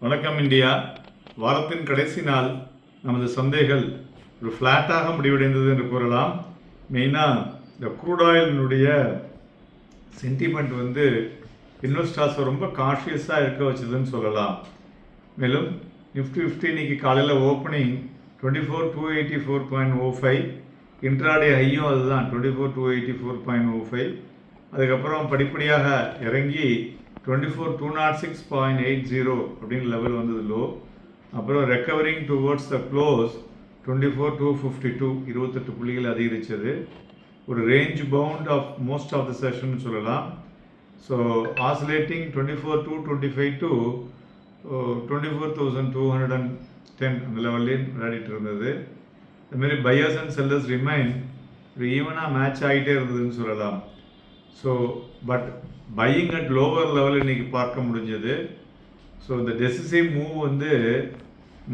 வணக்கம் இந்தியா. வாரத்தின் கடைசி நாள் நமது சந்தைகள் ஒரு ஃப்ளாட்டாக முடிவடைந்தது என்று கூறலாம். மெயினாக இந்த க்ரூட் ஆயிலினுடைய சென்டிமெண்ட் இன்வெஸ்டர்ஸை ரொம்ப காஷியஸாக இருக்க வச்சதுன்னு சொல்லலாம். மேலும் நிஃப்டி 50 இன்னைக்கு காலையில் ஓப்பனிங் 24,284.05, இன்ட்ராடே ஹையும் அதுதான் 24,284.05. அதுக்கப்புறம் படிப்படியாக இறங்கி 24,206.80 அப்படிங்கிற லெவல் வந்தது லோ. அப்புறம் ரெக்கவரிங் டுவோர்ட்ஸ் த க்ளோஸ் 24,252 28 புள்ளிகள் அதிகரித்தது. ஒரு range bound of most of the session சொல்லலாம். ஸோ ஆசிலேட்டிங் 24,225 டு 24,210 அந்த லெவல்லையும் விளையாடிட்டு இருந்தது. அதுமாரி பையர்ஸ் அண்ட் செல்லர்ஸ் ரிமைன் ஒரு ஈவனாக மேட்ச் ஆகிட்டே இருந்ததுன்னு சொல்லலாம். So but buying at lower level இன்றைக்கி பார்க்க முடிஞ்சது. ஸோ இந்த டெசிசிவ் மூவ்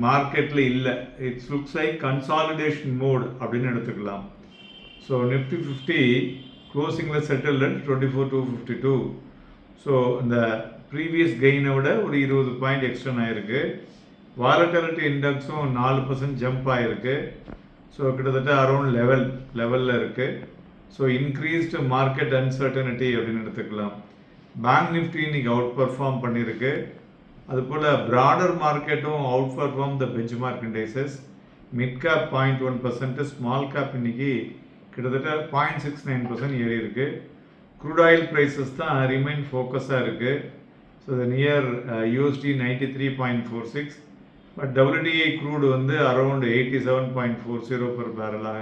மார்க்கெட்டில் இல்லை. It's looks like consolidation mode அப்படின்னு எடுத்துக்கலாம். ஸோ நிஃப்டி 50 க்ளோசிங்கில் செட்டில் அட் 24,252. ஸோ இந்த ப்ரீவியஸ் கெயினை விட ஒரு 20 பாயிண்ட் எக்ஸ்டன் ஆகிருக்கு. வாலட்டிலிட்டி இண்டெக்ஸும் 4% ஜம்ப் ஆகிருக்கு. ஸோ கிட்டத்தட்ட அரௌண்ட் லெவலில் இருக்குது. ஸோ இன்க்ரீஸ்டு மார்க்கெட் அன்சர்டனிட்டி அப்படின்னு எடுத்துக்கலாம். பேங்க் நிஃப்டி இன்னைக்கு அவுட் பர்ஃபார்ம் பண்ணியிருக்கு. அதுபோல் ப்ராடர் மார்க்கெட்டும் out perform the bench mark indices. Mid cap 0.1%, small cap இன்னைக்கு கிட்டத்தட்ட 0.69% ஏறி இருக்கு. க்ரூட் ஆயில் ப்ரைஸஸ் தான் ரிமைன் ஃபோக்கஸாக இருக்குது. So the near USD 93.46, but WTI crude around 87.40 per பேரலாக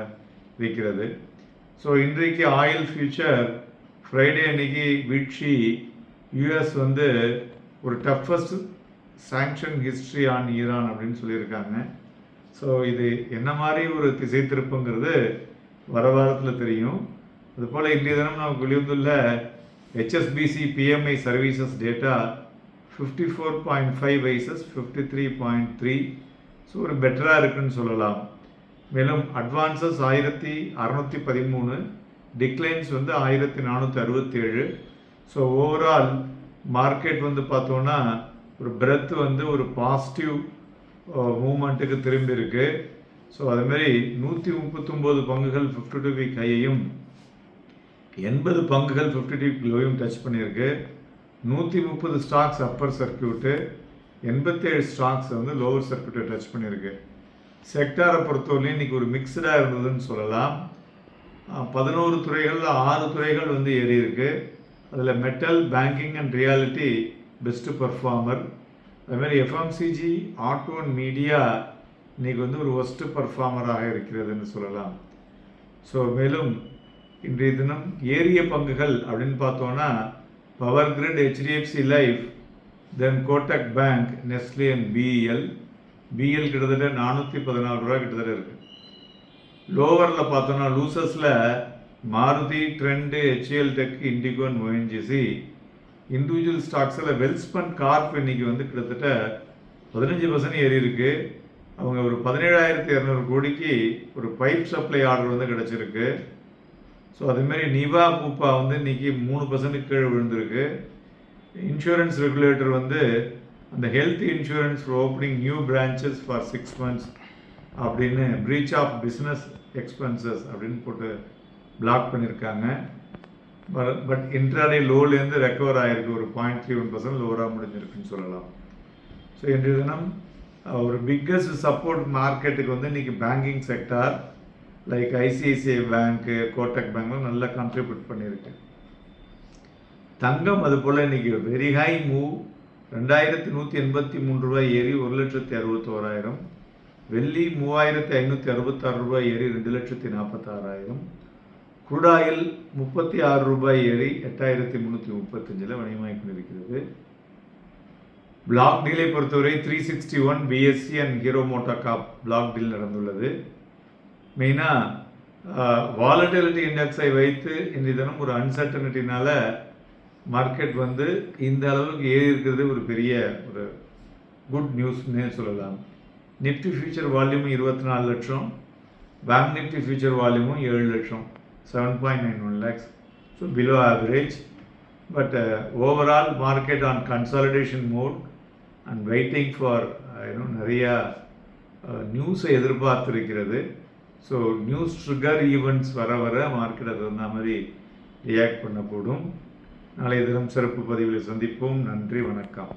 விற்கிறது. ஸோ இன்றைக்கு ஆயில் ஃபியூச்சர் ஃப்ரைடே அன்னைக்கு வீழ்ச்சி. யூஎஸ் ஒரு toughest sanction history on Iran அப்படின்னு சொல்லியிருக்காங்க. ஸோ இது என்ன மாதிரி ஒரு திசை திருப்புங்கிறது வர வாரத்தில் தெரியும். அதுபோல் இன்றைய தினம் நமக்கு வெளிவந்துள்ள HSBC PMI services data 54.5 vices 53.3. So ஒரு பெட்டராக இருக்குன்னு சொல்லலாம். மேலும் advances 1613, declines 1467. So overall market பார்த்தோன்னா ஒரு பிரெத் ஒரு பாசிட்டிவ் மூமெண்ட்டுக்கு திரும்பி இருக்கு. ஸோ அதுமாரி 139 பங்குகள் 52 வீக் ஹையையும் 80 பங்குகள் 52 வீக் லோவையும் டச் பண்ணியிருக்கு. 130 stocks upper circuit, 87 stocks lower சர்க்கியூட்டை டச் பண்ணியிருக்கு. செக்டாரை பொறுத்தவரையும் இன்றைக்கி ஒரு மிக்சடாக இருந்ததுன்னு சொல்லலாம். 11 துறைகளில் 6 துறைகள் ஏறி இருக்கு. அதில் metal, banking and reality best performer. அதுமாதிரி FMCG, ஆட்டோ அண்ட் மீடியா இன்றைக்கி ஒரு ஒஸ்ட்டு பர்ஃபார்மராக இருக்கிறதுன்னு சொல்லலாம். ஸோ மேலும் இன்றைய தினம் ஏறிய பங்குகள் அப்படின்னு பார்த்தோன்னா power grid, HDFC life, then Kotak bank, Nestle and BEL கிட்டத்தட்ட 414 ரூபா கிட்டத்தட்ட இருக்குது. லோவரில் பார்த்தோன்னா லூசஸில் Maruti, Trent, HCL tech, IndiGo and ONGC. Individual ஸ்டாக்ஸில் வெல்ஸ்பன் கார்ப் இன்னைக்கு கிட்டத்தட்ட 15% ஏறி இருக்கு. அவங்க ஒரு 17,200 கோடிக்கு ஒரு பைப் சப்ளை ஆர்டர் கிடச்சிருக்கு. ஸோ அதுமாரி நிவா பூப்பா இன்னைக்கு 3% கீழே விழுந்திருக்கு. இன்சூரன்ஸ் ரெகுலேட்டர் அந்த health insurance for opening new branches for 6 months அப்படின்னு பிரீச் ஆஃப் பிஸ்னஸ் எக்ஸ்பென்சஸ் அப்படின்னு போட்டு பிளாக் பண்ணியிருக்காங்க. பட் இன்ட்ராடே லோலேருந்து ரெக்கவர் ஆகிருக்கு. ஒரு 0.31% லோவராக முடிஞ்சிருக்குன்னு சொல்லலாம். ஸோ இன்றைய தினம் ஒரு பிக்கஸ்ட் சப்போர்ட் மார்க்கெட்டுக்கு இன்றைக்கி பேங்கிங் செக்டார் லைக் ICICI பேங்க்கு, கோட்டக் பேங்க்லாம் நல்லா கான்ட்ரிபியூட் பண்ணியிருக்கு. தங்கம் அது போல் இன்றைக்கி வெரி ஹை மூவ். 2,183 ரூபாய் ஏறி 1,61,000. வெள்ளி 3,566 ரூபாய் ஏறி 2,46,000. க்ரூட் ஆயில் 36 ரூபாய் ஏறி 8,335 வணிகமாகிக் கொண்டிருக்கிறது. பிளாக் டீலை பொறுத்தவரை 361 BSE and hero MotoCorp black deal நடந்துள்ளது. மெயினாக வாலட்டிலிட்டி இண்டெக்ஸை வைத்து இன்றைய தினம் ஒரு அன்சர்டனிட்டினால மார்க்கெட் இந்த அளவுக்கு ஏறி இருக்கிறது ஒரு பெரிய ஒரு குட் நியூஸ்னே சொல்லலாம். நிஃப்டி ஃபியூச்சர் வால்யூம் 24 லட்சம், பேங்க் நிஃப்டி ஃபியூச்சர் வால்யூமும் 7 லட்சம், 7.91 lakhs. So below average. But overall market on consolidation mode and waiting for நிறையா நியூஸை எதிர்பார்த்துருக்கிறது. ஸோ நியூஸ் ட்ரிகர் ஈவெண்ட்ஸ் வர வர மார்க்கெட் அது அந்த மாதிரி ரியாக்ட் பண்ணக்கூடும். நாளைய தினம் சிறப்பு பதிவில் சந்திப்போம். நன்றி, வணக்கம்.